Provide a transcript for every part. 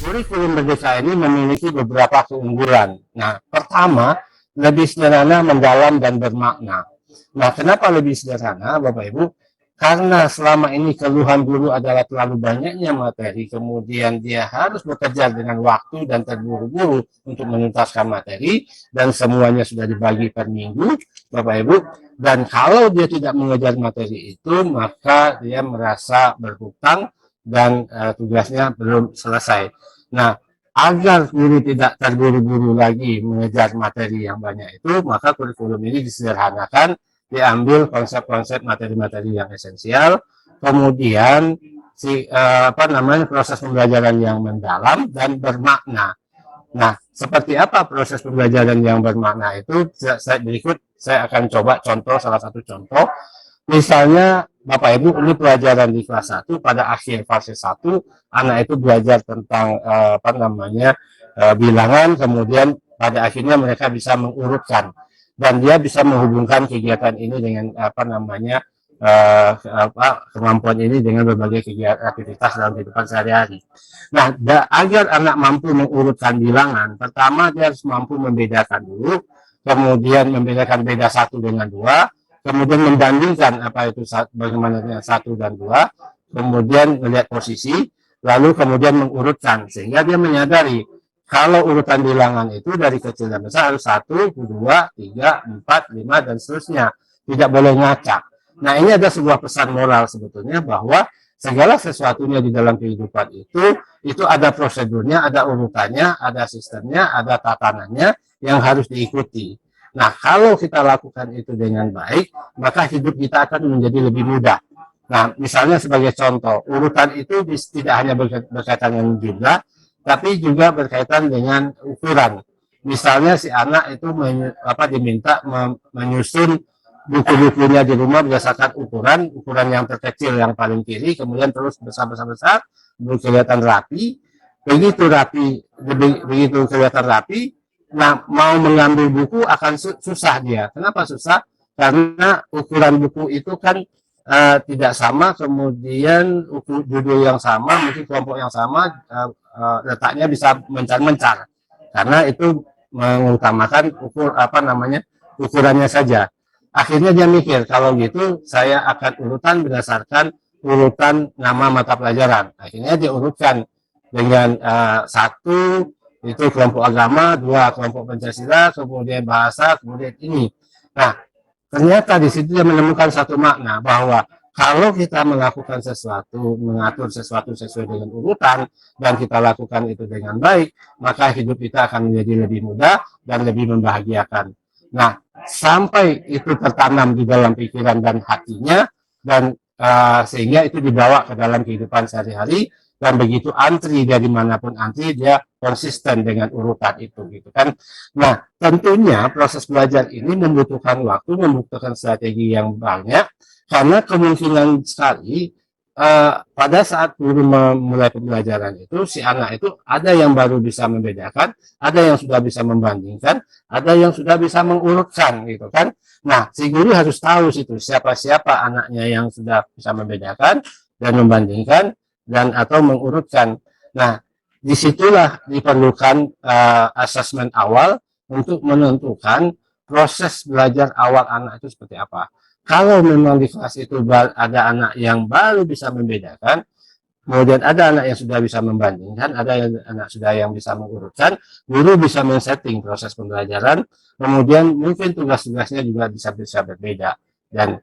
Kurikulum Merdeka ini memiliki beberapa keunggulan. Nah, pertama, lebih sederhana, mendalam, dan bermakna. Nah, kenapa lebih sederhana, Bapak Ibu? Karena selama ini keluhan guru adalah terlalu banyaknya materi, kemudian dia harus bekerja dengan waktu dan terburu-buru untuk menuntaskan materi, dan semuanya sudah dibagi per minggu, Bapak Ibu. Dan kalau dia tidak mengejar materi itu, maka dia merasa berhutang dan tugasnya belum selesai. Nah, agar guru tidak terburu-buru lagi mengejar materi yang banyak itu, maka kurikulum ini disederhanakan, diambil konsep-konsep materi-materi yang esensial, kemudian proses pembelajaran yang mendalam dan bermakna. Nah, seperti apa proses pembelajaran yang bermakna itu? Berikut saya akan coba contoh, salah satu contoh. Misalnya Bapak Ibu, ini pelajaran di kelas 1, pada akhir fase 1 anak itu belajar tentang bilangan, kemudian pada akhirnya mereka bisa mengurutkan dan dia bisa menghubungkan kegiatan ini dengan kemampuan ini dengan berbagai kegiatan aktivitas dalam kehidupan sehari-hari. Nah, agar anak mampu mengurutkan bilangan, pertama dia harus mampu membedakan dulu, kemudian membedakan beda 1 dengan 2, kemudian membandingkan apa itu bagaimana 1 dan 2, kemudian melihat posisi, lalu kemudian mengurutkan, sehingga dia menyadari kalau urutan bilangan itu dari kecil dan besar harus 1, 2, 3, 4, 5, dan seterusnya. Tidak boleh ngacak. Nah, ini ada sebuah pesan moral sebetulnya bahwa segala sesuatunya di dalam kehidupan itu ada prosedurnya, ada urutannya, ada sistemnya, ada tatanannya yang harus diikuti. Nah, kalau kita lakukan itu dengan baik, maka hidup kita akan menjadi lebih mudah. Nah, misalnya sebagai contoh, urutan itu tidak hanya berkaitan dengan jumlah, tapi juga berkaitan dengan ukuran. Misalnya si anak itu diminta menyusun buku-bukunya di rumah berdasarkan ukuran yang terkecil yang paling kiri, kemudian terus besar, kelihatan rapi. Begitu kelihatan rapi, nah mau mengambil buku akan susah dia. Kenapa susah? Karena ukuran buku itu kan tidak sama, kemudian judul yang sama, mungkin kelompok yang sama, letaknya bisa mencar-mencar karena itu mengutamakan ukurannya saja. Akhirnya dia mikir, kalau gitu saya akan urutan berdasarkan urutan nama mata pelajaran. Akhirnya dia urutkan dengan 1 itu kelompok agama, 2 kelompok Pancasila, kemudian bahasa, kemudian ini. Nah, ternyata di situ dia menemukan satu makna bahwa kalau kita melakukan sesuatu, mengatur sesuatu sesuai dengan urutan, dan kita lakukan itu dengan baik, maka hidup kita akan menjadi lebih mudah dan lebih membahagiakan. Nah, sampai itu tertanam di dalam pikiran dan hatinya, dan sehingga itu dibawa ke dalam kehidupan sehari-hari, dan begitu antri dari manapun antri, dia konsisten dengan urutan itu, gitu kan. Nah, tentunya proses belajar ini membutuhkan waktu, membutuhkan strategi yang banyak, karena kemungkinan sekali pada saat guru memulai pembelajaran itu, si anak itu ada yang baru bisa membedakan, ada yang sudah bisa membandingkan, ada yang sudah bisa mengurutkan, gitu kan. Nah, si guru harus tahu siapa-siapa anaknya yang sudah bisa membedakan dan membandingkan dan atau mengurutkan. Nah, disitulah diperlukan asesmen awal untuk menentukan proses belajar awal anak itu seperti apa. Kalau memang di kelas itu ada anak yang baru bisa membedakan, kemudian ada anak yang sudah bisa membandingkan, ada anak sudah yang bisa mengurutkan, guru bisa men-setting proses pembelajaran, kemudian mungkin tugas-tugasnya juga bisa berbeda, dan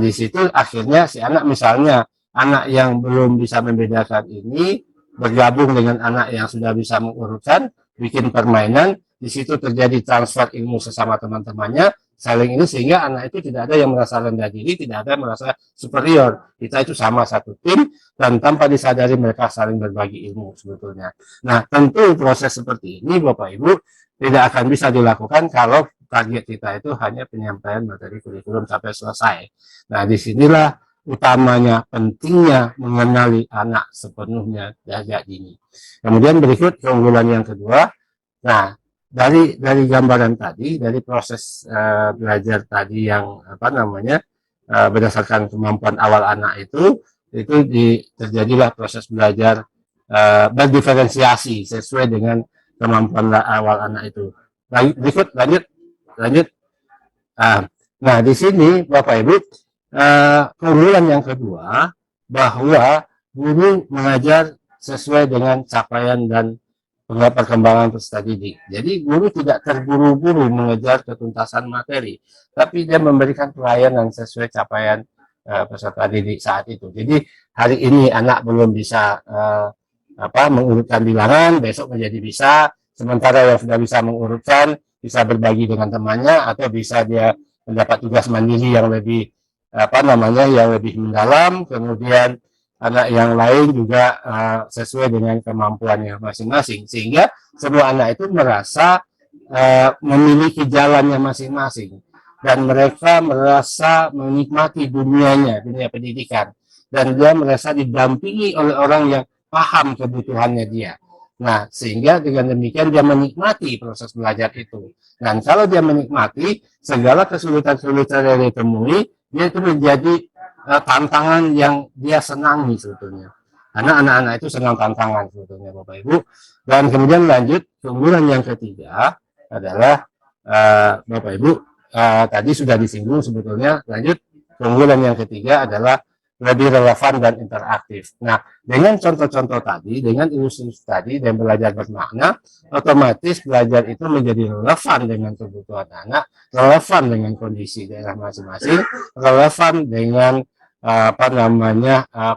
di situ akhirnya si anak, misalnya anak yang belum bisa membedakan ini bergabung dengan anak yang sudah bisa mengurutkan, bikin permainan, di situ terjadi transfer ilmu sesama teman-temannya, saling ini, sehingga anak itu tidak ada yang merasa rendah diri, tidak ada yang merasa superior. Kita itu sama satu tim, dan tanpa disadari mereka saling berbagi ilmu sebetulnya. Nah, tentu proses seperti ini Bapak Ibu tidak akan bisa dilakukan kalau target kita itu hanya penyampaian materi kurikulum sampai selesai. Nah, disinilah utamanya pentingnya mengenali anak sepenuhnya sejak dini. Kemudian berikut keunggulan yang kedua, Nah, dari gambaran tadi, dari proses belajar tadi yang berdasarkan kemampuan awal anak itu terjadilah proses belajar berdiferensiasi sesuai dengan kemampuan awal anak itu. Lanjut. Nah, di sini Bapak Ibu, keunggulan yang kedua bahwa guru mengajar sesuai dengan capaian dan perkembangan peserta didik. Jadi guru tidak terburu-buru mengejar ketuntasan materi, tapi dia memberikan pelayanan sesuai capaian peserta didik saat itu. Jadi hari ini anak belum bisa mengurutkan bilangan, besok menjadi bisa. Sementara yang sudah bisa mengurutkan bisa berbagi dengan temannya, atau bisa dia mendapat tugas mandiri yang lebih yang lebih mendalam. Kemudian anak yang lain juga sesuai dengan kemampuannya masing-masing, sehingga semua anak itu merasa memiliki jalannya masing-masing, dan mereka merasa menikmati dunia pendidikan, dan dia merasa didampingi oleh orang yang paham kebutuhannya dia. Nah, sehingga dengan demikian dia menikmati proses belajar itu. Dan kalau dia menikmati segala kesulitan-kesulitan yang ditemui, dia itu menjadi tantangan yang dia senangi sebetulnya. Karena anak-anak itu senang tantangan sebetulnya, Bapak Ibu. Dan kemudian lanjut, keunggulan yang ketiga adalah Bapak Ibu, tadi sudah disinggung sebetulnya. Lanjut, keunggulan yang ketiga adalah lebih relevan dan interaktif. Nah, dengan contoh-contoh tadi, dengan ilustrasi tadi, dan belajar bermakna, otomatis belajar itu menjadi relevan dengan kebutuhan anak, relevan dengan kondisi daerah masing-masing, relevan dengan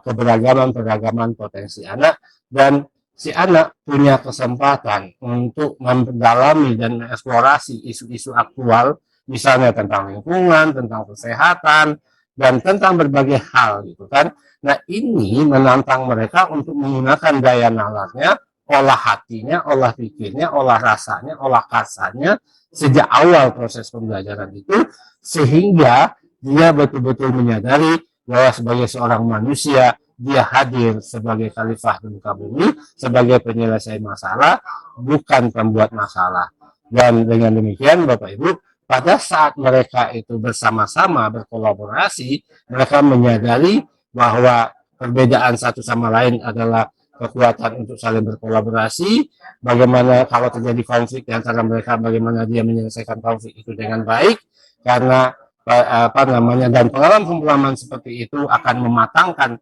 keberagaman potensi anak, dan si anak punya kesempatan untuk mendalami dan mengeksplorasi isu-isu aktual, misalnya tentang lingkungan, tentang kesehatan, dan tentang berbagai hal gitu kan. Nah, ini menantang mereka untuk menggunakan daya nalarnya, olah hatinya, olah pikirnya, olah rasanya, olah kasarnya sejak awal proses pembelajaran itu, sehingga dia betul-betul menyadari bahwa sebagai seorang manusia dia hadir sebagai khalifah di muka bumi, sebagai penyelesai masalah, bukan pembuat masalah. Dan dengan demikian Bapak Ibu, pada saat mereka itu bersama-sama berkolaborasi, mereka menyadari bahwa perbedaan satu sama lain adalah kekuatan untuk saling berkolaborasi. Bagaimana kalau terjadi konflik di antara mereka, bagaimana dia menyelesaikan konflik itu dengan baik, karena dan pengalaman seperti itu akan mematangkan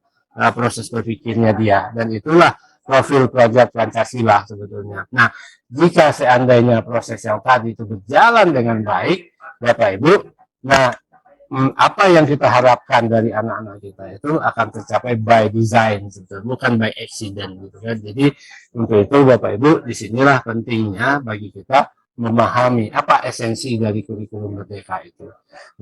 proses berpikirnya dia, dan itulah profil pelajar Pancasila sebetulnya. Nah, jika seandainya proses yang tadi itu berjalan dengan baik, Bapak Ibu, nah apa yang kita harapkan dari anak-anak kita itu akan tercapai by design, sebetulnya, bukan by accident gitu kan. Jadi untuk itu Bapak Ibu, disinilah pentingnya bagi kita memahami apa esensi dari kurikulum Merdeka itu.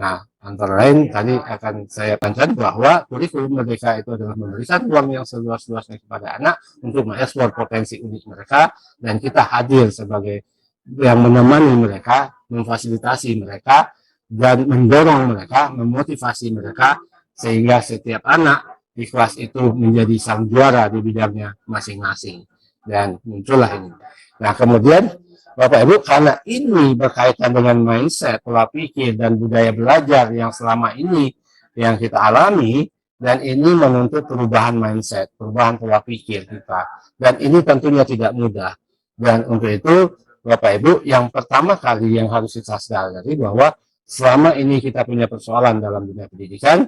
Nah, antara lain tadi akan saya tekankan bahwa kurikulum Merdeka itu adalah memberikan ruang yang seluas-luasnya kepada anak untuk mengeksplor potensi unik mereka, dan kita hadir sebagai yang menemani mereka, memfasilitasi mereka, dan mendorong mereka, memotivasi mereka, sehingga setiap anak di kelas itu menjadi sang juara di bidangnya masing-masing. Dan muncullah ini. Nah, kemudian Bapak Ibu, karena ini berkaitan dengan mindset, pola pikir, dan budaya belajar yang selama ini yang kita alami, dan ini menuntut perubahan mindset, perubahan pola pikir kita. Dan ini tentunya tidak mudah. Dan untuk itu, Bapak Ibu, yang pertama kali yang harus kita sadari bahwa selama ini kita punya persoalan dalam dunia pendidikan,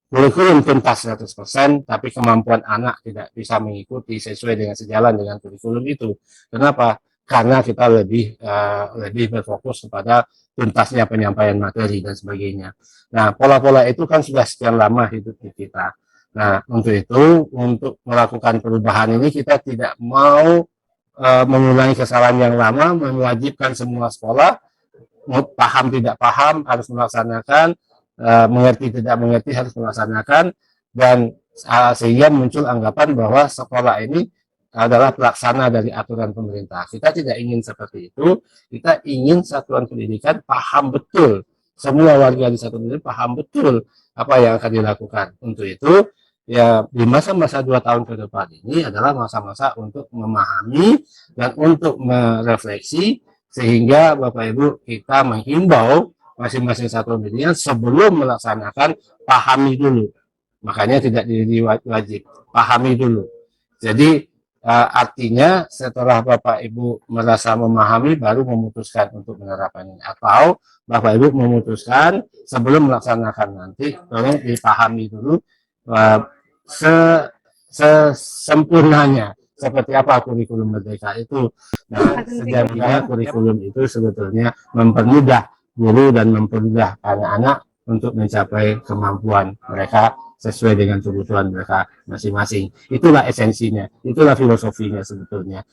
kurikulum tuntas 100%, tapi kemampuan anak tidak bisa mengikuti sesuai dengan sejalan dengan kurikulum itu. Kenapa? Karena kita lebih berfokus kepada tuntasnya penyampaian materi dan sebagainya. Nah, pola-pola itu kan sudah sekian lama hidup di kita. Nah, untuk itu, untuk melakukan perubahan ini, kita tidak mau mengulangi kesalahan yang lama, mewajibkan semua sekolah, paham tidak paham harus melaksanakan, mengerti tidak mengerti harus melaksanakan, dan sehingga muncul anggapan bahwa sekolah ini adalah pelaksana dari aturan pemerintah. Kita tidak ingin seperti itu. Kita ingin satuan pendidikan paham betul, semua warga di satuan pendidikan paham betul apa yang akan dilakukan. Untuk itu, ya di masa-masa 2 tahun ke depan ini adalah masa-masa untuk memahami dan untuk merefleksi Sehingga Bapak Ibu kita menghimbau masing-masing satuan pendidikan sebelum melaksanakan pahami dulu. Makanya tidak wajib, pahami dulu. Jadi artinya setelah Bapak Ibu merasa memahami baru memutuskan untuk menerapkannya, atau Bapak Ibu memutuskan sebelum melaksanakan nanti tolong dipahami dulu sesempurnanya seperti apa kurikulum merdeka itu. Nah, sejatinya kurikulum itu sebetulnya mempermudah guru dan mempermudah anak-anak untuk mencapai kemampuan mereka sesuai dengan kebutuhan mereka masing-masing. Itulah esensinya, itulah filosofinya sebetulnya.